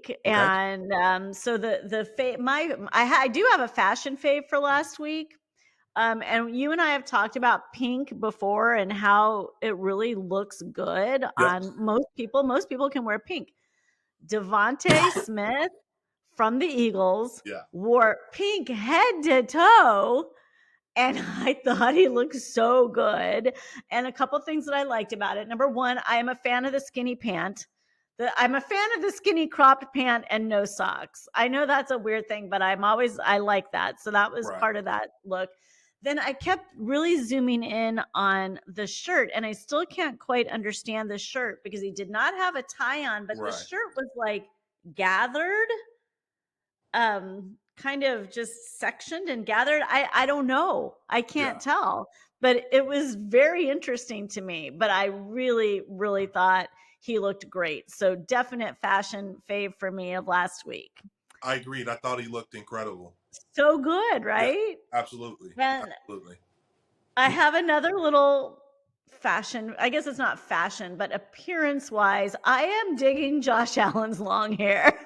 week, Okay. and so I do have a fashion fave for last week. And you and I have talked about pink before and how it really looks good Yep. on most people. Most people can wear pink. Devonte Smith from the Eagles Yeah. wore pink head to toe, and I thought he looked so good. And a couple things that I liked about it. Number one, I am a fan of the skinny pant. I'm a fan of the skinny cropped pant and no socks. I know that's a weird thing, but I like that. So that was Right. part of that look. Then I kept really zooming in on the shirt, and I still can't quite understand the shirt because he did not have a tie on, but the Right. shirt was like gathered, kind of just sectioned and gathered. I don't know. I can't Yeah. tell. But it was very interesting to me. But I really, really thought he looked great. So definite fashion fave for me of last week. I agreed. I thought he looked incredible. So good, Yeah. right? Absolutely. And Absolutely. I have another little fashion. I guess it's not fashion, but appearance wise, I am digging Josh Allen's long hair.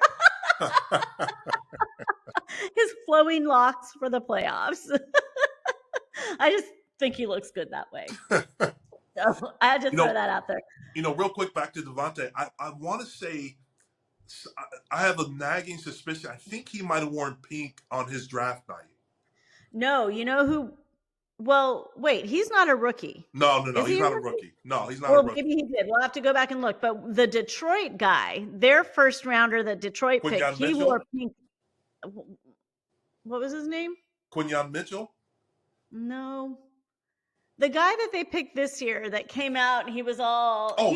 His flowing locks for the playoffs. I just think he looks good that way. So I had to you throw know, that out there. real quick back to Devontae. I want to say I have a nagging suspicion. I think he might have worn pink on his draft night. No, you know who? Well, wait, he's not a rookie. No, no, no. Is He's he a not a rookie? rookie. No, he's not a Well, rookie. maybe he did. We'll have to go back and look. But the Detroit guy, their first rounder that Detroit picked, Quinyon he wore Mitchell. pink. What was his name? Quinyon Mitchell. No. The guy that they picked this year that came out, Oh, he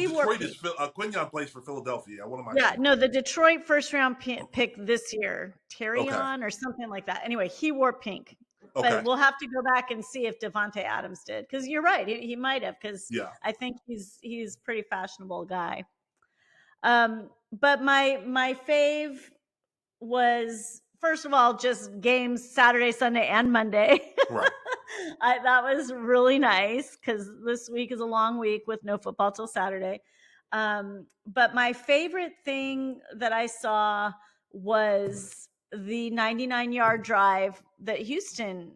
wore Detroit is pink. Quinyon plays for Philadelphia. What am I Yeah, thinking? no, the Detroit first round pick this year, Terry Okay. on or something like that. Anyway, he wore pink, but Okay. we'll have to go back and see if Devonte Adams did because you're right, he might have because Yeah. I think he's pretty fashionable guy. But my fave was first of all just games Saturday, Sunday, and Monday. Right. That was really nice because this week is a long week with no football till Saturday. But my favorite thing that I saw was the 99-yard drive that Houston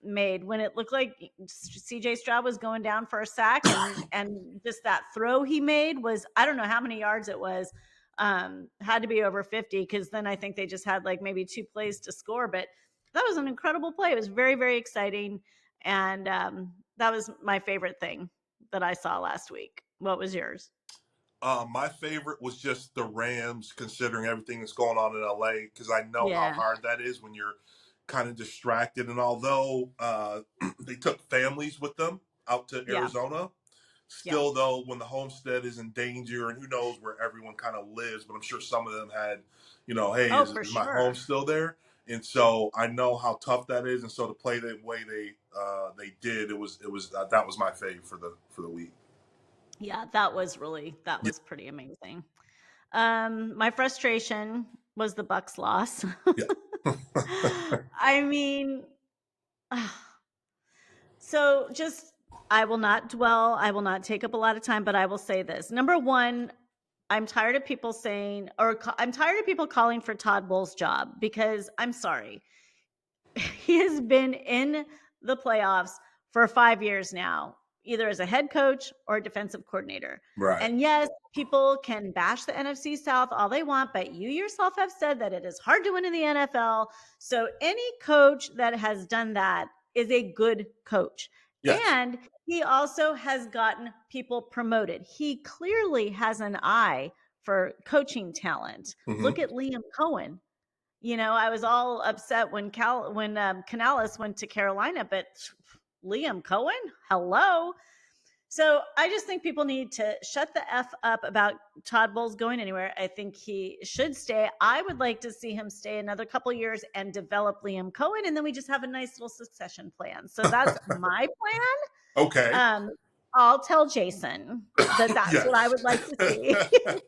made when it looked like CJ Stroud was going down for a sack, and just that throw he made was, I don't know how many yards it was, had to be over 50 because then I think they just had like maybe 2 plays to score, but that was an incredible play. It was very, very exciting, and that was my favorite thing that I saw last week. What was yours? My favorite was just the Rams, considering everything that's going on in LA, because I know how Yeah. hard that is when you're kind of distracted. And although they took families with them out to Yeah. Arizona, Yeah. still though, when the homestead is in danger, and who knows where everyone kind of lives, but I'm sure some of them had, hey, Oh, is, for is my home sure. still there? And so I know how tough that is. And so to play the way they did, it was that was my fave for the week. Yeah, that Yeah. was pretty amazing. My frustration was the Bucks loss. Yeah. I mean, so just I will not dwell, I will not take up a lot of time, but I will say this. Number one, I'm tired of people saying, I'm tired of people calling for Todd Bowles' job because I'm sorry. He has been in the playoffs for 5 years now, either as a head coach or a defensive coordinator. Right. And yes, people can bash the NFC South all they want, but you yourself have said that it is hard to win in the NFL. So any coach that has done that is a good coach. Yes. And he also has gotten people promoted. He clearly has an eye for coaching talent. Look Hmm. at Liam Cohen. I was all upset when Canales went to Carolina, but Liam Cohen, hello. So I just think people need to shut the f up about Todd Bowles going anywhere. I think he should stay. I would like to see him stay another couple years and develop Liam Cohen, and then we just have a nice little succession plan. So that's my Okay. plan. I'll tell Jason that that's what I Yes. would like to see.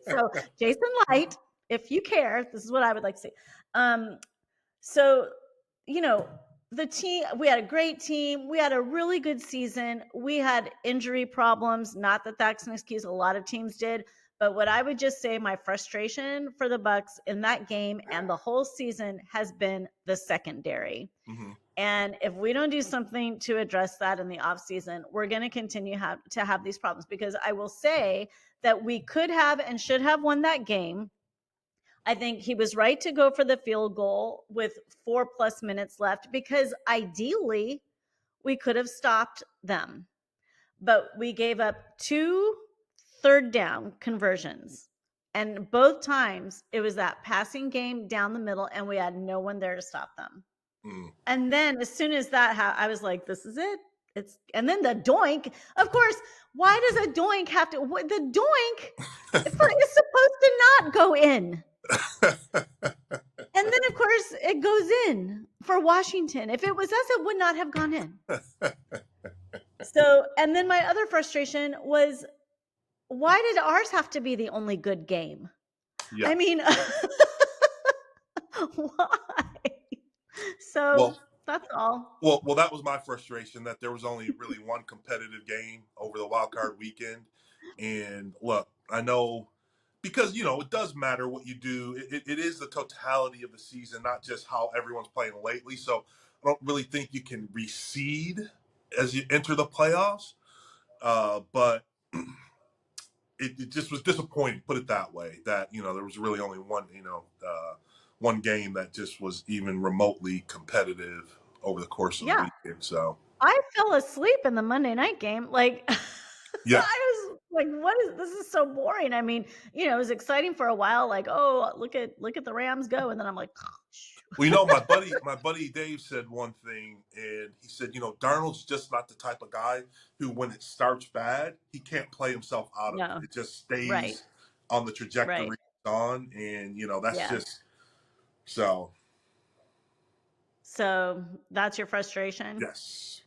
So Jason Light, if you care, this is what I would like to see. Um, so, you know, the team, we had a great team. We had a really good season. We had injury problems. Not that that's an excuse. A lot of teams did. But what I would just say, my frustration for the Bucks in that game and the whole season has been the secondary. Hmm. And if we don't do something to address that in the offseason, we're going to continue to have these problems, because I will say that we could have and should have won that game. I think he was right to go for the field goal with 4+ minutes left, because ideally we could have stopped them. But we gave up 2 third down conversions. And both times it was that passing game down the middle, and we had no one there to stop them. Mm. And then as soon as that I was like, this is it. And then the doink, of course, why does a doink have to, the doink is supposed to not go in. And then of course it goes in for Washington. If it was us, it would not have gone in. So, and then my other frustration was, why did ours have to be the only good game? Yeah. I mean, why? So Well, that's all. well, that was my frustration, that there was only really one competitive game over the wild card weekend. And look, I know, because it does matter what you do. It is the totality of the season, not just how everyone's playing lately. So I don't really think you can recede as you enter the playoffs. But it just was disappointing, put it that way, that there was really only one game that just was even remotely competitive over the course of the Yeah. weekend. So I fell asleep in the Monday night game. Like, yeah. I was like, this is so boring. I mean, it was exciting for a while, like, oh, look at the Rams go. And then I'm like, Well, my buddy Dave said one thing, and he said, Darnold's just not the type of guy who, when it starts bad, he can't play himself out of it. no, It just right, stays on the trajectory right. it's on, and that's Yeah. just so. So that's your frustration. Yes.